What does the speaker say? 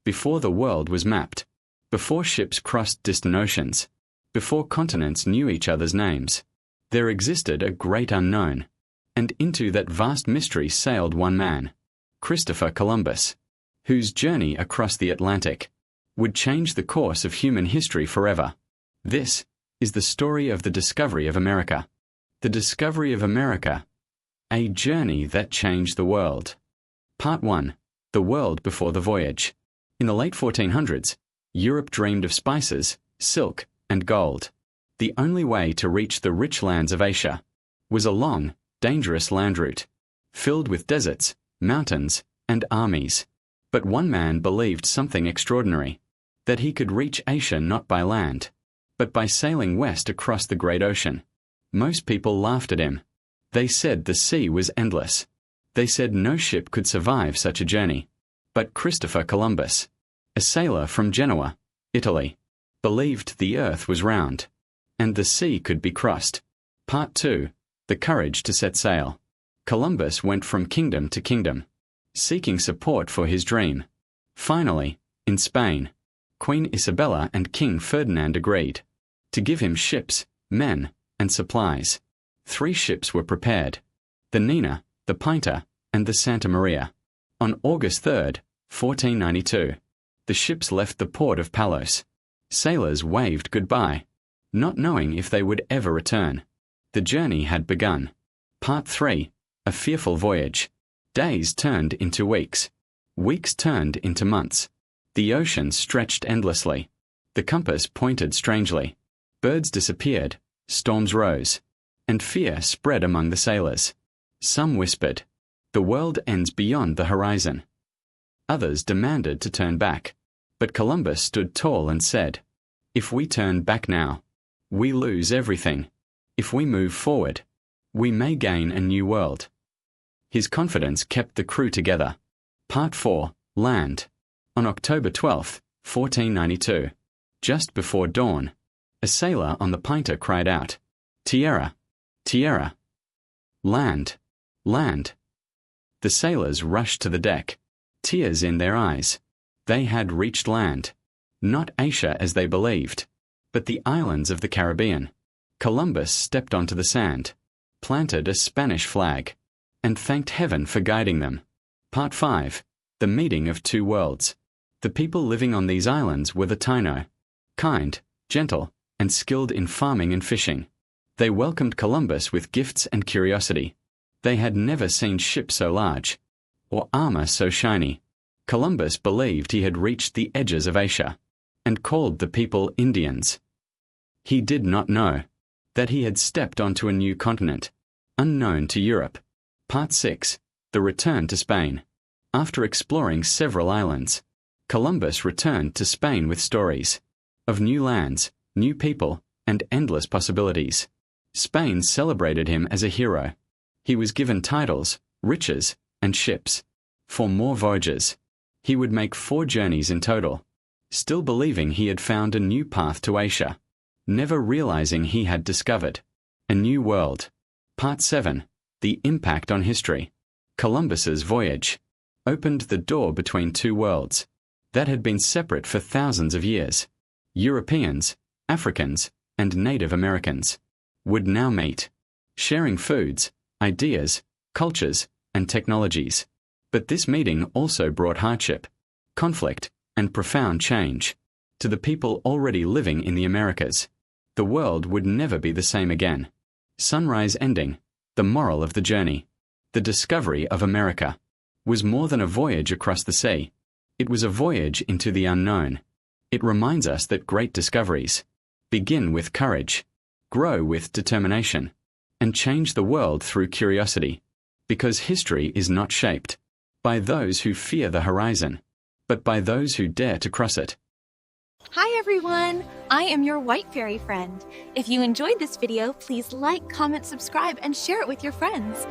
before the world was mapped, before ships crossed distant oceans, before continents knew each other's names, there existed a great unknown, and into that vast mystery sailed one man, Christopher Columbus, whose journey across the Atlantic would change the course of human history forever. This is the story of the discovery of America. The discovery of America, a journey that changed the world. Part 1. The world before the voyage. In the late 1400s, Europe dreamed of spices, silk, and gold. The only way to reach the rich lands of Asia was a long, dangerous land route, filled with deserts, mountains, and armies. But one man believed something extraordinary, that he could reach Asia not by land, but by sailing west across the great ocean. Most people laughed at him. They said the sea was endless. They said no ship could survive such a journey. But Christopher Columbus, a sailor from Genoa, Italy, believed the earth was round, and the sea could be crossed. Part 2. The courage to set sail. Columbus went from kingdom to kingdom, seeking support for his dream. Finally, in Spain, Queen Isabella and King Ferdinand agreed to give him ships, men, and supplies. 3 ships were prepared: the Nina, the Pinta, and the Santa Maria. On August 3, 1492, the ships left the port of Palos. Sailors waved goodbye, not knowing if they would ever return. The journey had begun. Part 3. A fearful voyage. Days turned into weeks. Weeks turned into months. The ocean stretched endlessly. The compass pointed strangely. Birds disappeared, storms rose, and fear spread among the sailors. Some whispered, "The world ends beyond the horizon." Others demanded to turn back. But Columbus stood tall and said, "If we turn back now, we lose everything. If we move forward, we may gain a new world." His confidence kept the crew together. Part 4. Land. On October 12, 1492, just before dawn, a sailor on the Pinta cried out, "Tierra! Tierra! Land! Land!" The sailors rushed to the deck, tears in their eyes. They had reached land. Not Asia as they believed, but the islands of the Caribbean. Columbus stepped onto the sand, planted a Spanish flag, and thanked heaven for guiding them. Part 5. The meeting of two worlds. The people living on these islands were the Taino, kind, gentle, and skilled in farming and fishing. They welcomed Columbus with gifts and curiosity. They had never seen ships so large, or armor so shiny. Columbus believed he had reached the edges of Asia, and called the people Indians. He did not know that he had stepped onto a new continent, unknown to Europe. Part 6. The return to Spain. After exploring several islands, Columbus returned to Spain with stories of new lands, new people, and endless possibilities. Spain celebrated him as a hero. He was given titles, riches, and ships. For more voyages, he would make 4 journeys in total, still believing he had found a new path to Asia, never realizing he had discovered a new world. Part 7. The impact on history. Columbus's voyage opened the door between two worlds that had been separate for thousands of years. Europeans, Africans, and Native Americans would now meet, sharing foods, ideas, cultures, and technologies. But this meeting also brought hardship, conflict, and profound change to the people already living in the Americas. The world would never be the same again. Sunrise ending. The moral of the journey. The discovery of America was more than a voyage across the sea. It was a voyage into the unknown. It reminds us that great discoveries begin with courage, grow with determination, and change the world through curiosity, because history is not shaped by those who fear the horizon, but by those who dare to cross it. Hi everyone! I am your White Fairy friend. If you enjoyed this video, please like, comment, subscribe, and share it with your friends.